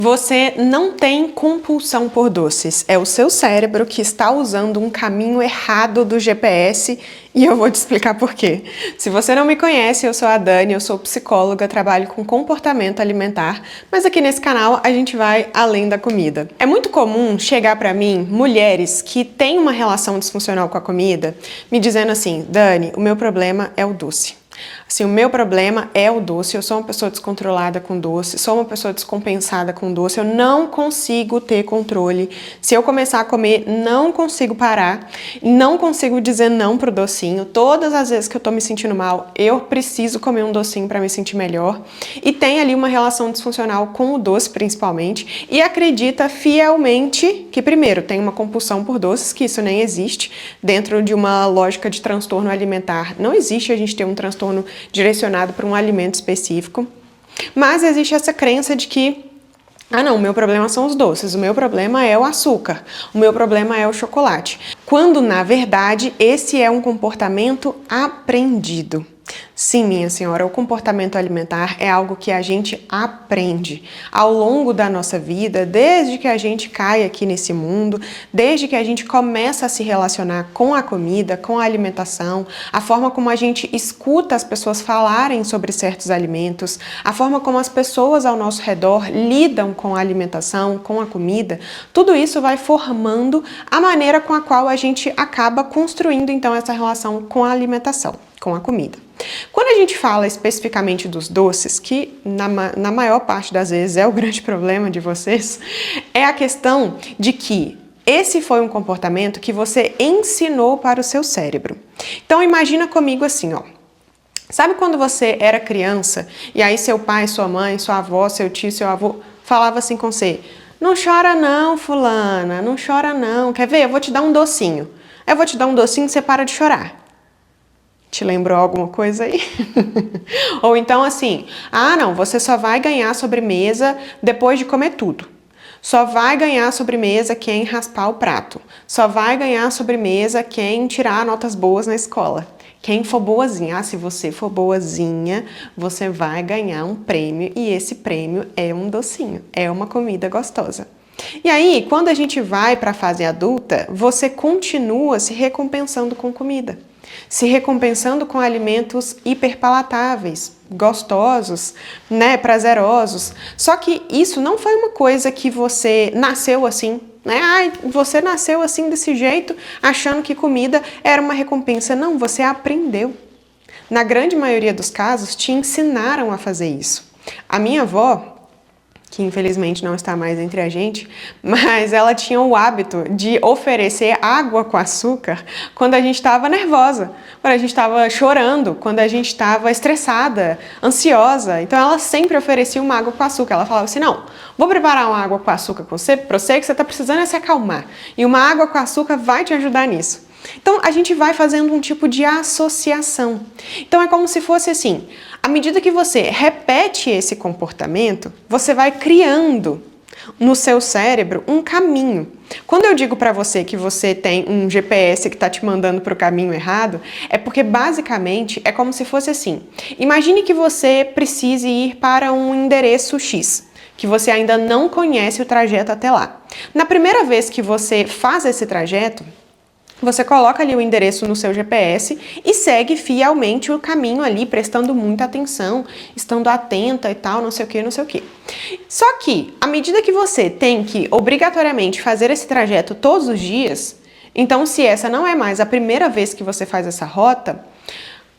Você não tem compulsão por doces, é o seu cérebro que está usando um caminho errado do GPS e eu vou te explicar por quê. Se você não me conhece, eu sou a Dani, eu sou psicóloga, trabalho com comportamento alimentar, mas aqui nesse canal a gente vai além da comida. É muito comum chegar pra mim mulheres que têm uma relação disfuncional com a comida, me dizendo assim: Dani, o meu problema é o doce. Assim, o meu problema é o doce, eu sou uma pessoa descontrolada com doce, sou uma pessoa descompensada com doce, eu não consigo ter controle. Se eu começar a comer, não consigo parar, não consigo dizer não pro docinho. Todas as vezes que eu tô me sentindo mal, eu preciso comer um docinho para me sentir melhor. E tem ali uma relação disfuncional com o doce, principalmente, e acredita fielmente que, primeiro, tem uma compulsão por doces, que isso nem existe dentro de uma lógica de transtorno alimentar. Não existe a gente ter um transtorno direcionado para um alimento específico, mas existe essa crença de que não, o meu problema são os doces, o meu problema é o açúcar, o meu problema é o chocolate. Quando, na verdade, esse é um comportamento aprendido. Sim, minha senhora, o comportamento alimentar é algo que a gente aprende ao longo da nossa vida, desde que a gente cai aqui nesse mundo, desde que a gente começa a se relacionar com a comida, com a alimentação, a forma como a gente escuta as pessoas falarem sobre certos alimentos, a forma como as pessoas ao nosso redor lidam com a alimentação, com a comida, tudo isso vai formando a maneira com a qual a gente acaba construindo então essa relação com a alimentação, com a comida. Quando a gente fala especificamente dos doces, que na maior parte das vezes é o grande problema de vocês, é a questão de que esse foi um comportamento que você ensinou para o seu cérebro. Então imagina comigo assim, ó. Sabe quando você era criança e aí seu pai, sua mãe, sua avó, seu tio, seu avô falava assim com você: não chora não, fulana, não chora não, quer ver? Eu vou te dar um docinho. Eu vou te dar um docinho e você para de chorar. Te lembrou alguma coisa aí? Ou então assim, não, você só vai ganhar sobremesa depois de comer tudo. Só vai ganhar sobremesa quem raspar o prato. Só vai ganhar sobremesa quem tirar notas boas na escola. Quem for boazinha, se você for boazinha, você vai ganhar um prêmio e esse prêmio é um docinho, é uma comida gostosa. E aí, quando a gente vai para a fase adulta, você continua se recompensando com comida. Se recompensando com alimentos hiperpalatáveis, gostosos, né, prazerosos. Só que isso não foi uma coisa que você nasceu assim, né? Você nasceu assim desse jeito, achando que comida era uma recompensa. Não, você aprendeu. Na grande maioria dos casos, te ensinaram a fazer isso. A minha avó, que infelizmente não está mais entre a gente, mas ela tinha o hábito de oferecer água com açúcar quando a gente estava nervosa, quando a gente estava chorando, quando a gente estava estressada, ansiosa. Então ela sempre oferecia uma água com açúcar. Ela falava assim: não, vou preparar uma água com açúcar para você que você está precisando se acalmar. E uma água com açúcar vai te ajudar nisso. Então, a gente vai fazendo um tipo de associação. Então, é como se fosse assim, à medida que você repete esse comportamento, você vai criando no seu cérebro um caminho. Quando eu digo para você que você tem um GPS que está te mandando para o caminho errado, é porque basicamente é como se fosse assim. Imagine que você precise ir para um endereço X, que você ainda não conhece o trajeto até lá. Na primeira vez que você faz esse trajeto, você coloca ali o endereço no seu GPS e segue fielmente o caminho ali, prestando muita atenção, estando atenta e tal, não sei o que, não sei o que. Só que, à medida que você tem que obrigatoriamente fazer esse trajeto todos os dias, então se essa não é mais a primeira vez que você faz essa rota,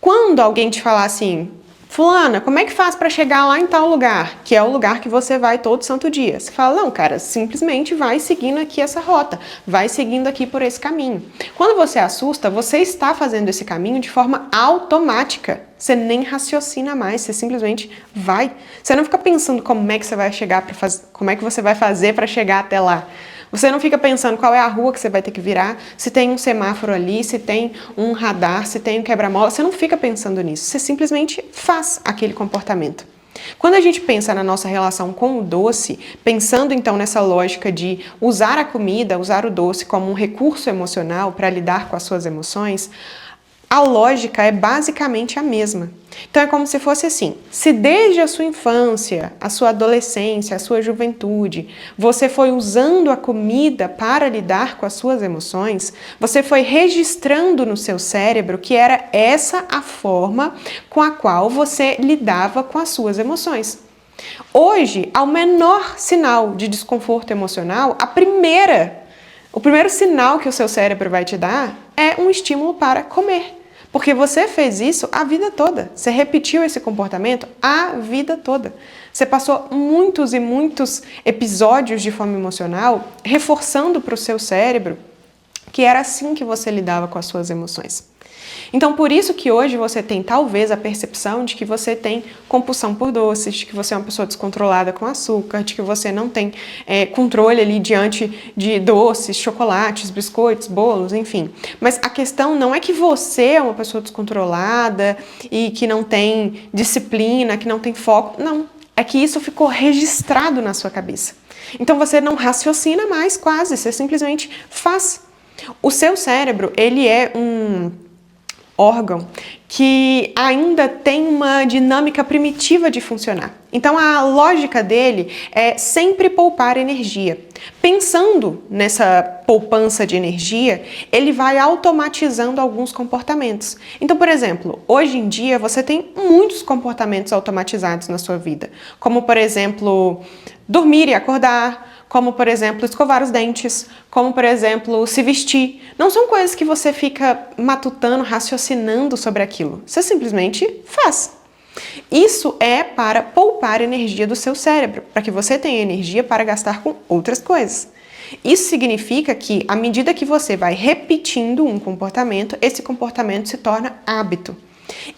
quando alguém te falar assim: fulana, como é que faz para chegar lá em tal lugar? Que é o lugar que você vai todo santo dia. Você fala: não, cara, simplesmente vai seguindo aqui essa rota, vai seguindo aqui por esse caminho. Quando você assusta, você está fazendo esse caminho de forma automática. Você nem raciocina mais, você simplesmente vai. Você não fica pensando como é que você vai chegar para fazer, como é que você vai fazer para chegar até lá. Você não fica pensando qual é a rua que você vai ter que virar, se tem um semáforo ali, se tem um radar, se tem um quebra-mola. Você não fica pensando nisso, você simplesmente faz aquele comportamento. Quando a gente pensa na nossa relação com o doce, pensando então nessa lógica de usar a comida, usar o doce como um recurso emocional para lidar com as suas emoções, a lógica é basicamente a mesma. Então é como se fosse assim, se desde a sua infância, a sua adolescência, a sua juventude, você foi usando a comida para lidar com as suas emoções, você foi registrando no seu cérebro que era essa a forma com a qual você lidava com as suas emoções. Hoje, ao menor sinal de desconforto emocional, o primeiro sinal que o seu cérebro vai te dar é um estímulo para comer. Porque você fez isso a vida toda. Você repetiu esse comportamento a vida toda. Você passou muitos e muitos episódios de fome emocional reforçando para o seu cérebro que era assim que você lidava com as suas emoções. Então, por isso que hoje você tem talvez a percepção de que você tem compulsão por doces, de que você é uma pessoa descontrolada com açúcar, de que você não tem controle ali diante de doces, chocolates, biscoitos, bolos, enfim. Mas a questão não é que você é uma pessoa descontrolada e que não tem disciplina, que não tem foco, não. É que isso ficou registrado na sua cabeça. Então você não raciocina mais quase, você simplesmente faz. O seu cérebro, ele é um órgão que ainda tem uma dinâmica primitiva de funcionar. Então a lógica dele é sempre poupar energia. Pensando nessa poupança de energia, ele vai automatizando alguns comportamentos. Então, por exemplo, hoje em dia você tem muitos comportamentos automatizados na sua vida, como por exemplo, dormir e acordar, como, por exemplo, escovar os dentes, como, por exemplo, se vestir. Não são coisas que você fica matutando, raciocinando sobre aquilo. Você simplesmente faz. Isso é para poupar energia do seu cérebro, para que você tenha energia para gastar com outras coisas. Isso significa que, à medida que você vai repetindo um comportamento, esse comportamento se torna hábito.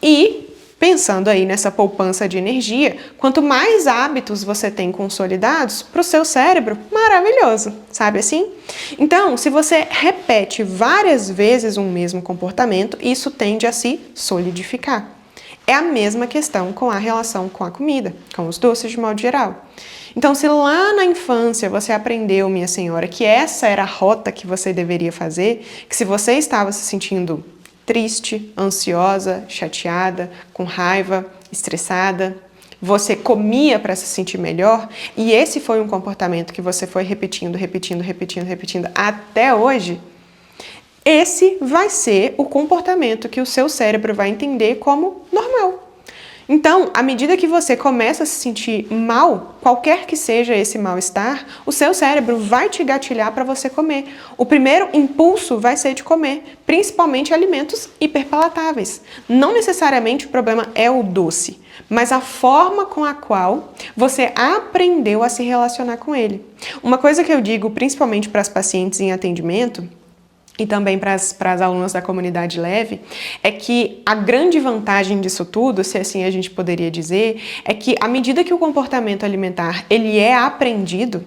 E pensando aí nessa poupança de energia, quanto mais hábitos você tem consolidados para o seu cérebro, maravilhoso, sabe assim? Então, se você repete várias vezes um mesmo comportamento, isso tende a se solidificar. É a mesma questão com a relação com a comida, com os doces de modo geral. Então, se lá na infância você aprendeu, minha senhora, que essa era a rota que você deveria fazer, que se você estava se sentindo triste, ansiosa, chateada, com raiva, estressada, você comia para se sentir melhor e esse foi um comportamento que você foi repetindo até hoje, esse vai ser o comportamento que o seu cérebro vai entender como normal. Então, à medida que você começa a se sentir mal, qualquer que seja esse mal-estar, o seu cérebro vai te gatilhar para você comer. O primeiro impulso vai ser de comer, principalmente alimentos hiperpalatáveis. Não necessariamente o problema é o doce, mas a forma com a qual você aprendeu a se relacionar com ele. Uma coisa que eu digo, principalmente para as pacientes em atendimento, e também para as alunas da comunidade leve, é que a grande vantagem disso tudo, se assim a gente poderia dizer, é que à medida que o comportamento alimentar ele é aprendido,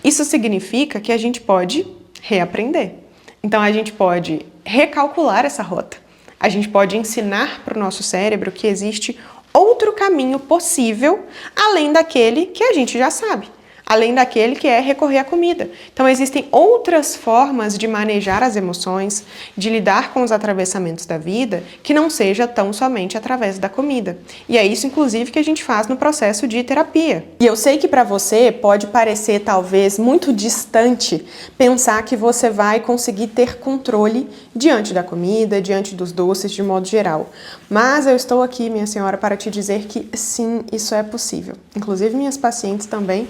isso significa que a gente pode reaprender. Então a gente pode recalcular essa rota. A gente pode ensinar para o nosso cérebro que existe outro caminho possível além daquele que a gente já sabe. Além daquele que é recorrer à comida. Então, existem outras formas de manejar as emoções, de lidar com os atravessamentos da vida, que não seja tão somente através da comida. E é isso, inclusive, que a gente faz no processo de terapia. E eu sei que para você pode parecer, talvez, muito distante pensar que você vai conseguir ter controle diante da comida, diante dos doces, de modo geral. Mas eu estou aqui, minha senhora, para te dizer que sim, isso é possível. Inclusive, minhas pacientes também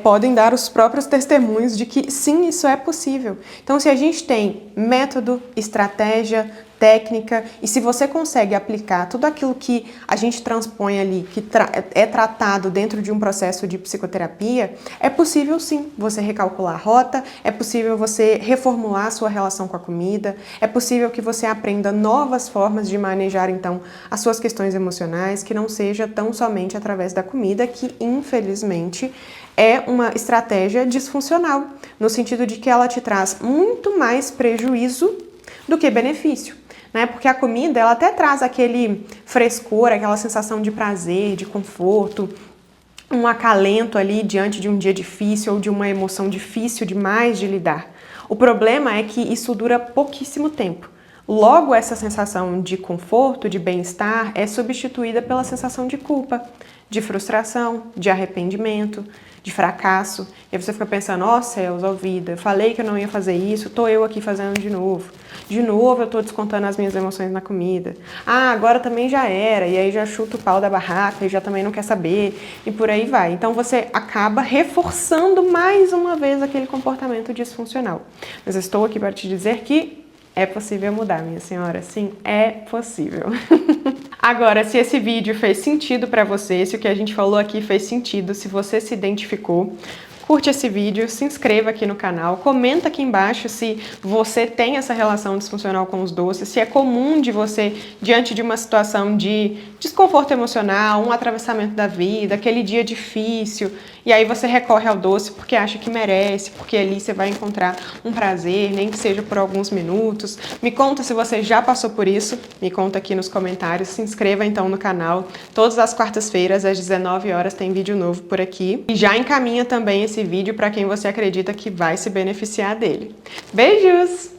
podem dar os próprios testemunhos de que sim, isso é possível. Então, se a gente tem método, estratégia, técnica, e se você consegue aplicar tudo aquilo que a gente transpõe ali, que é tratado dentro de um processo de psicoterapia, é possível sim você recalcular a rota, é possível você reformular a sua relação com a comida, é possível que você aprenda novas formas de manejar então as suas questões emocionais, que não seja tão somente através da comida, que infelizmente é uma estratégia disfuncional, no sentido de que ela te traz muito mais prejuízo do que benefício. Né? Porque a comida, ela até traz aquele frescor, aquela sensação de prazer, de conforto, um acalento ali diante de um dia difícil ou de uma emoção difícil demais de lidar. O problema é que isso dura pouquíssimo tempo. Logo, essa sensação de conforto, de bem-estar, é substituída pela sensação de culpa, de frustração, de arrependimento, de fracasso. E aí você fica pensando, ó céus, ó vida, eu falei que eu não ia fazer isso, tô eu aqui fazendo de novo. De novo eu tô descontando as minhas emoções na comida. Ah, agora também já era, e aí já chuta o pau da barraca e já também não quer saber, e por aí vai. Então você acaba reforçando mais uma vez aquele comportamento disfuncional. Mas eu estou aqui para te dizer que é possível mudar, minha senhora. Sim, é possível. Agora, se esse vídeo fez sentido para você, se o que a gente falou aqui fez sentido, se você se identificou, curte esse vídeo, se inscreva aqui no canal, comenta aqui embaixo se você tem essa relação disfuncional com os doces, se é comum de você, diante de uma situação de desconforto emocional, um atravessamento da vida, aquele dia difícil, e aí você recorre ao doce porque acha que merece, porque ali você vai encontrar um prazer, nem que seja por alguns minutos. Me conta se você já passou por isso, me conta aqui nos comentários, se inscreva então no canal. Todas as quartas-feiras, às 19 horas, tem vídeo novo por aqui. E já encaminha também esse vídeo para quem você acredita que vai se beneficiar dele. Beijos!